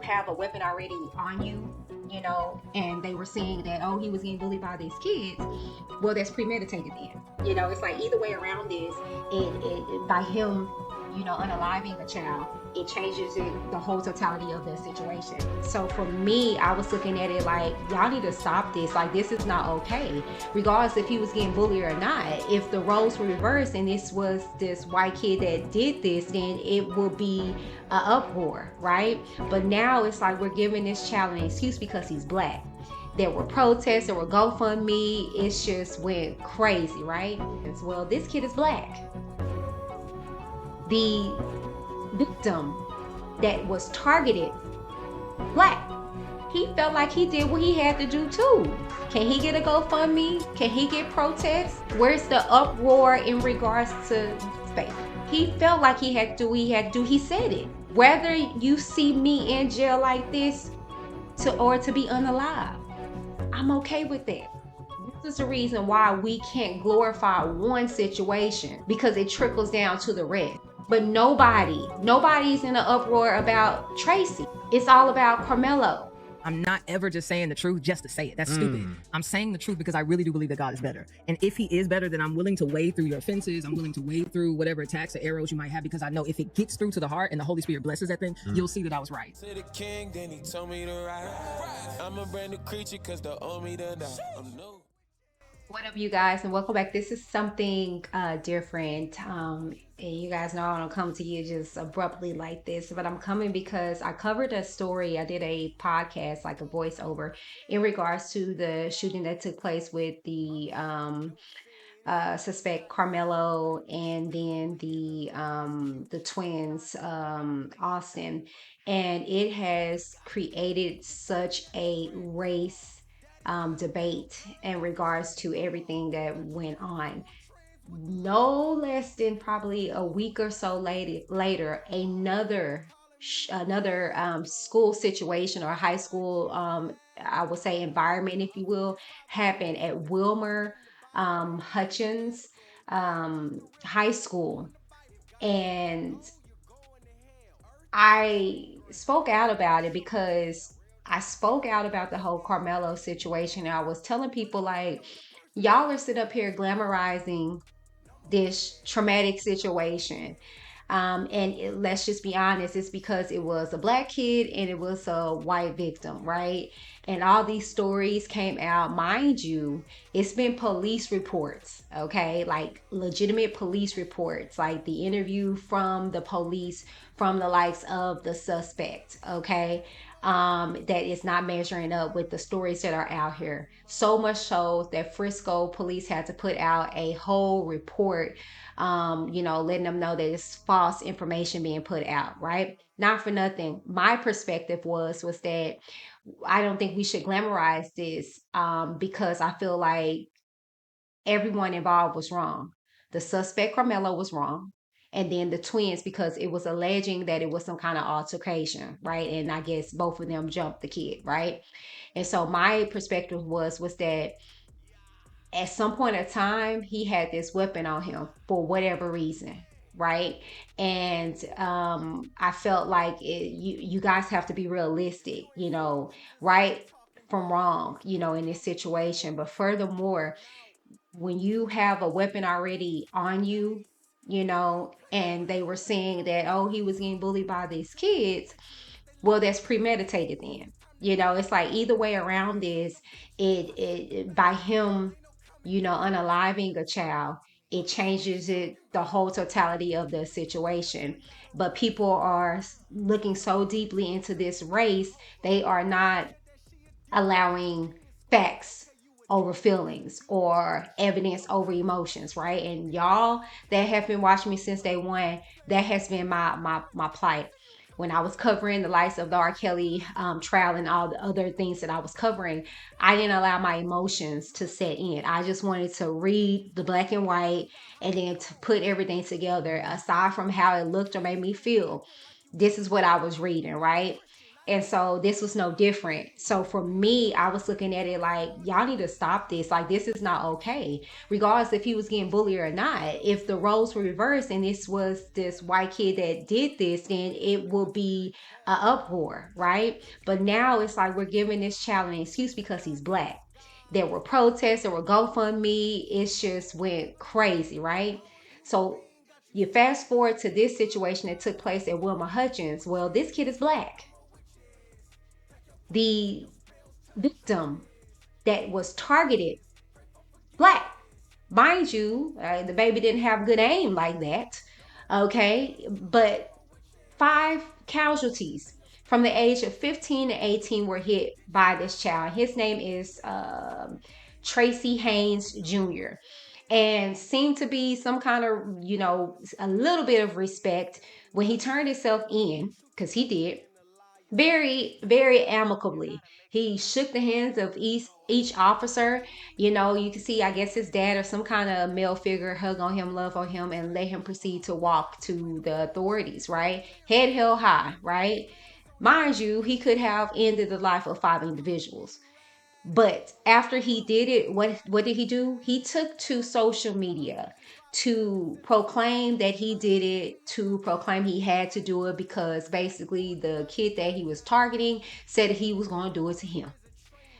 you have a weapon already on you, and they were saying that, oh, he was getting bullied by these kids, well, that's premeditated then. It's like either way around this, by him, unaliving a child, it changes the whole totality of the situation. So for me, I was looking at it like, y'all need to stop this. Like, this is not okay. Regardless if he was getting bullied or not, if the roles were reversed and this was this white kid that did this, then it will be an uproar, right? But now it's like we're giving this child an excuse because he's black. There were protests, there were GoFundMe. It's just went crazy, right? Well, this kid is black. The victim that was targeted, black. He felt like he did what he had to do too. Can he get a GoFundMe? Can he get protests? Where's the uproar in regards to space? He felt like he had to do what he had to do. He said it. Whether you see me in jail like this or to be unalive, I'm okay with that. This is the reason why we can't glorify one situation, because it trickles down to the rest. But nobody's in an uproar about Tracy. It's all about Carmelo. I'm not ever just saying the truth just to say it. That's stupid. I'm saying the truth because I really do believe that God is better. And if he is better, then I'm willing to wade through your offenses. I'm willing to wade through whatever attacks or arrows you might have, because I know if it gets through to the heart and the Holy Spirit blesses that thing, you'll see that I was right. To the king, then he told me to ride. I'm a brand new creature because they owe me to die. I'm new. What up, you guys, and welcome back. This is something different. And you guys know I don't come to you just abruptly like this, but I'm coming because I covered a story. I did a podcast, like a voiceover, in regards to the shooting that took place with the suspect Carmelo, and then the twins, Austin, and it has created such a race debate in regards to everything that went on. No less than probably a week or so later, another school situation, or high school, I would say environment, if you will, happened at Wilmer Hutchins High School. And I spoke out about it because I spoke out about the whole Carmelo situation. And I was telling people, like, y'all are sitting up here glamorizing this traumatic situation. Let's just be honest, it's because it was a black kid and it was a white victim, right? And all these stories came out. Mind you, it's been police reports, okay? Like legitimate police reports, like the interview from the police, from the likes of the suspect, okay? That is not measuring up with the stories that are out here. So much so that Frisco police had to put out a whole report, letting them know that it's false information being put out, right? Not for nothing. My perspective was that I don't think we should glamorize this, because I feel like everyone involved was wrong. The suspect Carmelo was wrong. And then the twins, because it was alleging that it was some kind of altercation, right? And I guess both of them jumped the kid, right? And so my perspective was that at some point in time, he had this weapon on him for whatever reason, right? And I felt like you guys have to be realistic, right from wrong, in this situation. But furthermore, when you have a weapon already on you, and they were saying that, oh, he was getting bullied by these kids, well, that's premeditated then. It's like either way around this, it by him, unaliving a child, it changes the whole totality of the situation. But people are looking so deeply into this race, they are not allowing facts over feelings or evidence over emotions, right? And y'all that have been watching me since day one, that has been my plight. When I was covering the likes of the R. Kelly trial and all the other things that I was covering, I didn't allow my emotions to set in. I just wanted to read the black and white and then to put everything together. Aside from how it looked or made me feel, this is what I was reading, right? And so this was no different. So for me, I was looking at it like, y'all need to stop this. Like, this is not okay. Regardless if he was getting bullied or not. If the roles were reversed and this was this white kid that did this, then it will be an uproar, right? But now it's like we're giving this child an excuse because he's black. There were protests, there were GoFundMe. It's just went crazy, right? So you fast forward to this situation that took place at Wilma Hutchins. Well, this kid is black. The victim that was targeted, black. Mind you, the baby didn't have good aim like that. Okay. But 5 casualties from the age of 15 to 18 were hit by this child. His name is Tracy Haynes Jr. And seemed to be some kind of, a little bit of respect when he turned himself in, because he did, very, very amicably. He shook the hands of each officer. You can see, I guess, his dad or some kind of male figure hug on him, love on him, and let him proceed to walk to the authorities, right? Head held high, right? Mind you, he could have ended the life of 5 individuals. But after he did it, what did he do? He took to social media to proclaim that he did it, to proclaim he had to do it because basically the kid that he was targeting said he was going to do it to him.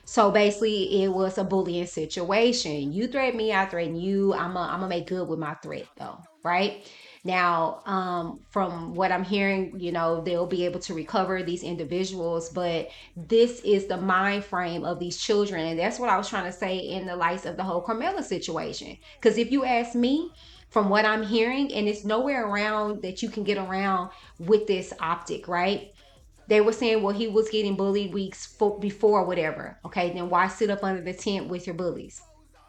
So basically, it was a bullying situation. You threaten me, I threaten you. I'm gonna make good with my threat, though, right? Now, from what I'm hearing, they'll be able to recover these individuals, but this is the mind frame of these children, and that's what I was trying to say in the lights of the whole Carmela situation. Because if you ask me, from what I'm hearing, and it's nowhere around that you can get around with this optic, right? They were saying, well, he was getting bullied weeks before, whatever. Okay, then why sit up under the tent with your bullies?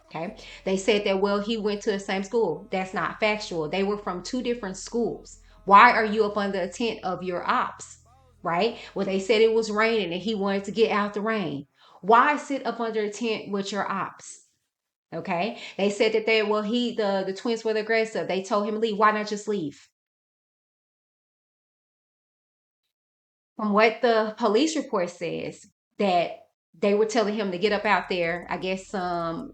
Okay, they said that, well, he went to the same school. That's not factual. They were from 2 different schools. Why are you up under the tent of your ops? Right? Well, they said it was raining and he wanted to get out the rain. Why sit up under a tent with your ops? Okay, they said that the twins were aggressive. They told him to leave. Why not just leave? From what the police report says, that they were telling him to get up out there. I guess some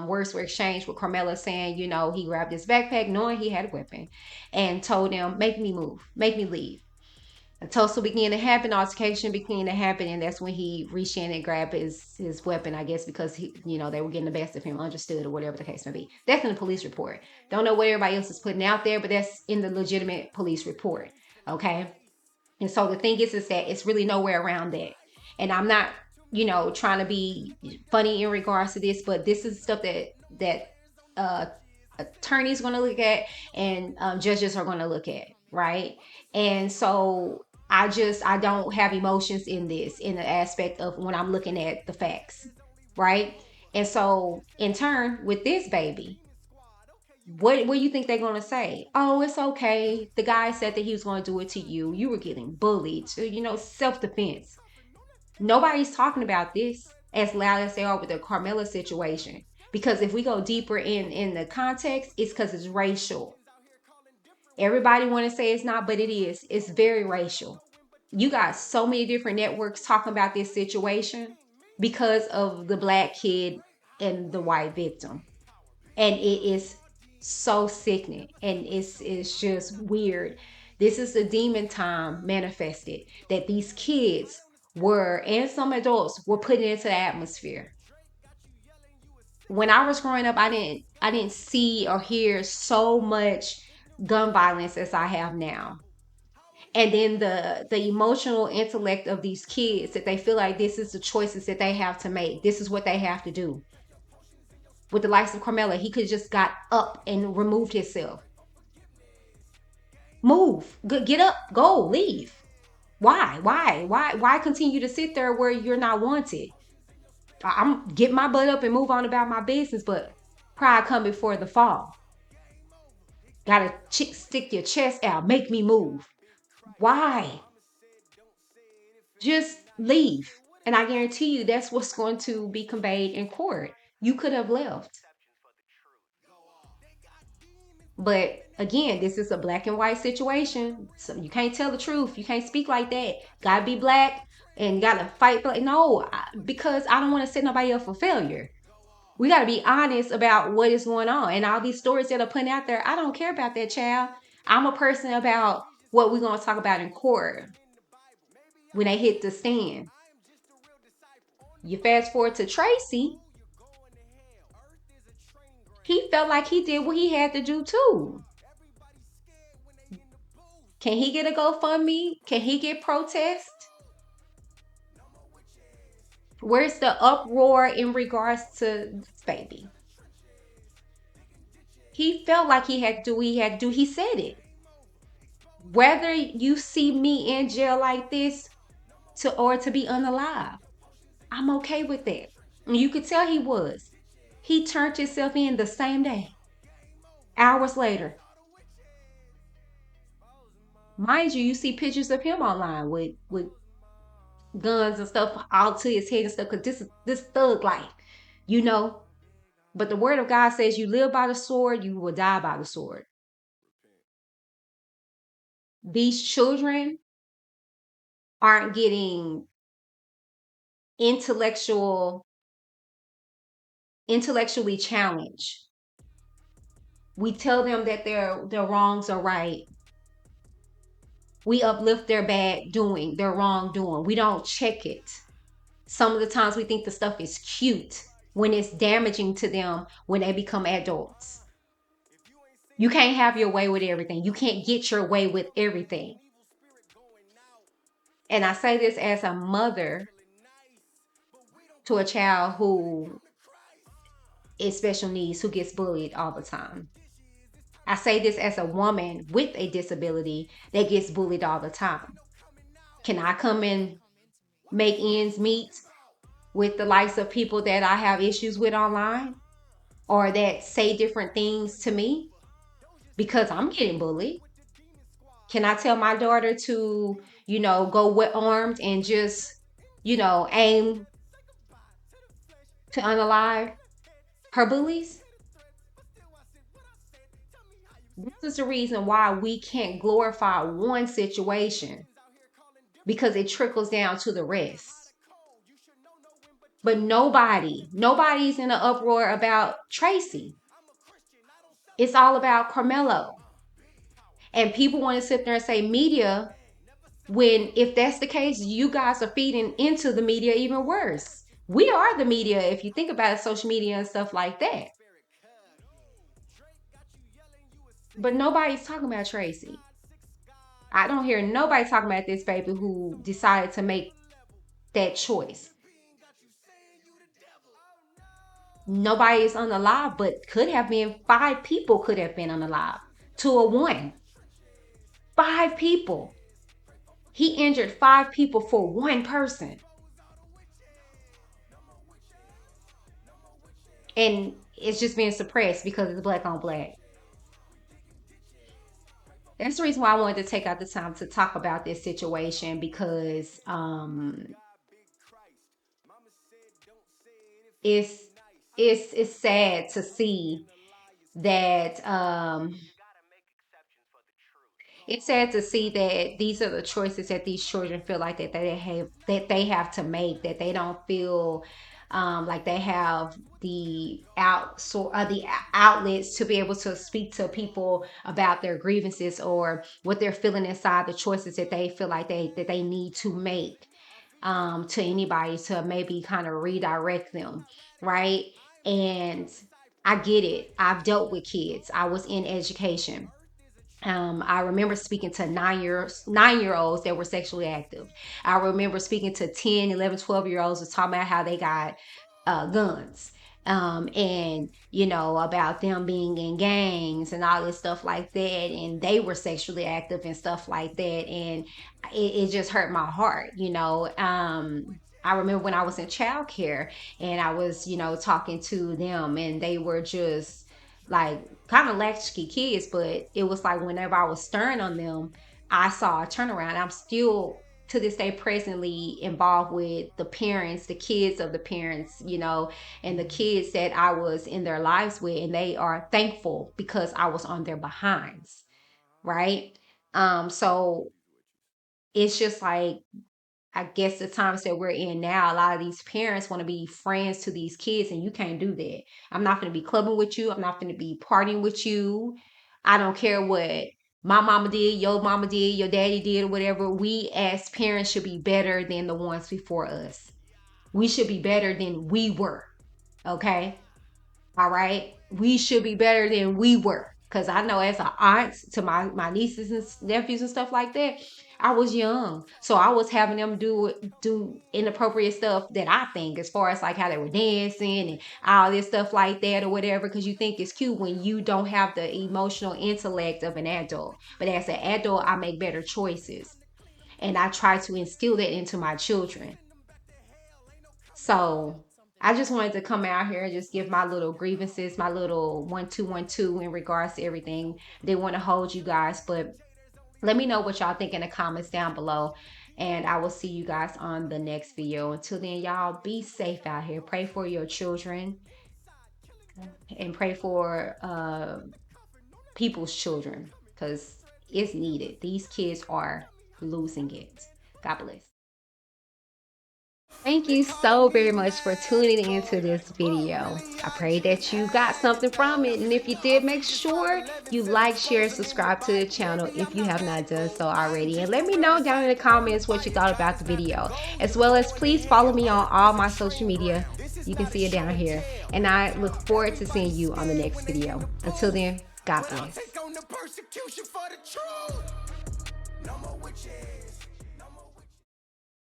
words were exchanged with Carmela saying, he grabbed his backpack knowing he had a weapon and told him, make me move, make me leave. A tussle began to happen, altercation began to happen, and that's when he reached in and grabbed his weapon, I guess, because they were getting the best of him, understood, or whatever the case may be. That's in the police report. Don't know what everybody else is putting out there, but that's in the legitimate police report. Okay. And so the thing is that it's really nowhere around that. And I'm not, trying to be funny in regards to this, but this is stuff that uh, attorneys are going to look at and judges are going to look at, right? And so I don't have emotions in this, in the aspect of when I'm looking at the facts, right? And so in turn with this baby, what do you think they're going to say? Oh, it's okay. The guy said that he was going to do it to you. You were getting bullied. So, self-defense. Nobody's talking about this as loud as they are with the Carmela situation. Because if we go deeper in the context, it's because it's racial. Everybody want to say it's not, but it is. It's very racial. You got so many different networks talking about this situation because of the black kid and the white victim. And it is so sickening, and it's just weird. This is the demon time manifested that these kids were, and some adults were putting into the atmosphere. When I was growing up, I didn't see or hear so much gun violence as I have now. And then the emotional intellect of these kids, that they feel like this is the choices that they have to make, this is what they have to do. With the likes of Carmela, he could just got up and removed himself. Move, get up, go, leave. Why continue to sit there where you're not wanted? I'm get my butt up and move on about my business, but pride come before the fall. Gotta stick your chest out, make me move. Why? Just leave. And I guarantee you that's what's going to be conveyed in court. You could have left. But again, this is a black and white situation. So you can't tell the truth. You can't speak like that. Gotta be black and gotta fight. No, because I don't want to set nobody up for failure. We got to be honest about what is going on. And all these stories that are putting out there, I don't care about that, child. I'm a person about what we're going to talk about in court when they hit the stand. You fast forward to Tracy. He felt like he did what he had to do too. Can he get a GoFundMe? Can he get protest? Where's the uproar in regards to this baby? He felt like he had to do what he had to do. He said it. Whether you see me in jail like this or to be unalive, I'm okay with that. And you could tell he was. He turned himself in the same day, hours later. Mind you, you see pictures of him online with guns and stuff all to his head and stuff, because this thug life, you know. But the word of God says you live by the sword, you will die by the sword. These children aren't getting intellectually challenged. We tell them that their wrongs are right. We uplift their bad doing, their wrongdoing. We don't check it. Some of the times we think the stuff is cute when it's damaging to them when they become adults. You can't have your way with everything. You can't get your way with everything. And I say this as a mother to a child who is special needs, who gets bullied all the time. I say this as a woman with a disability that gets bullied all the time. Can I come and make ends meet with the likes of people that I have issues with online or that say different things to me because I'm getting bullied? Can I tell my daughter to, go wet armed and just, aim to unalive her bullies? This is the reason why we can't glorify one situation, because it trickles down to the rest. But nobody's in an uproar about Tracy. It's all about Carmelo. And people want to sit there and say media, when if that's the case, you guys are feeding into the media even worse. We are the media if you think about it, social media and stuff like that. But nobody's talking about Tracy. I don't hear nobody talking about this baby who decided to make that choice. Nobody is unalive, but could have been 5 people could have been unalive to a 1. 5 people. He injured 5 people for 1 person. And it's just being suppressed because it's black on black. That's the reason why I wanted to take out the time to talk about this situation, because it's sad to see that it's sad to see that these are the choices that these children feel like that they have to make, that they don't feel like they have the outlets to be able to speak to people about their grievances or what they're feeling inside, the choices that they feel like that they need to make to anybody to maybe kind of redirect them, right? And I get it. I've dealt with kids. I was in education. I remember speaking to 9-year-olds that were sexually active. I remember speaking to 10, 11, 12-year-olds was talking about how they got guns. And about them being in gangs and all this stuff like that, and they were sexually active and stuff like that, and it just hurt my heart. I remember when I was in childcare and I was talking to them, and they were just like kind of latchkey kids, but it was like whenever I was stirring on them, I saw a turnaround. I'm still to this day presently involved with the parents, the kids of the parents, and the kids that I was in their lives with, and they are thankful because I was on their behinds, right? So it's just like, I guess the times that we're in now, a lot of these parents want to be friends to these kids, and you can't do that. I'm not going to be clubbing with you. I'm not going to be partying with you. I don't care what my mama did, your mama did, your daddy did, or whatever. We as parents should be better than the ones before us. We should be better than we were. Okay? All right. We should be better than we were. Because I know as an aunt to my nieces and nephews and stuff like that, I was young. So I was having them do inappropriate stuff that I think, as far as like how they were dancing and all this stuff like that or whatever, because you think it's cute when you don't have the emotional intellect of an adult. But as an adult, I make better choices. And I try to instill that into my children. So I just wanted to come out here and just give my little grievances, my little 1 2 1 2 in regards to everything. They want to hold you guys, but let me know what y'all think in the comments down below. And I will see you guys on the next video. Until then, y'all be safe out here. Pray for your children and pray for people's children, because it's needed. These kids are losing it. God bless. Thank you so very much for tuning into this video. I pray that you got something from it. And if you did, make sure you like, share, and subscribe to the channel if you have not done so already. And let me know down in the comments what you thought about the video. As well as please follow me on all my social media. You can see it down here. And I look forward to seeing you on the next video. Until then, God bless.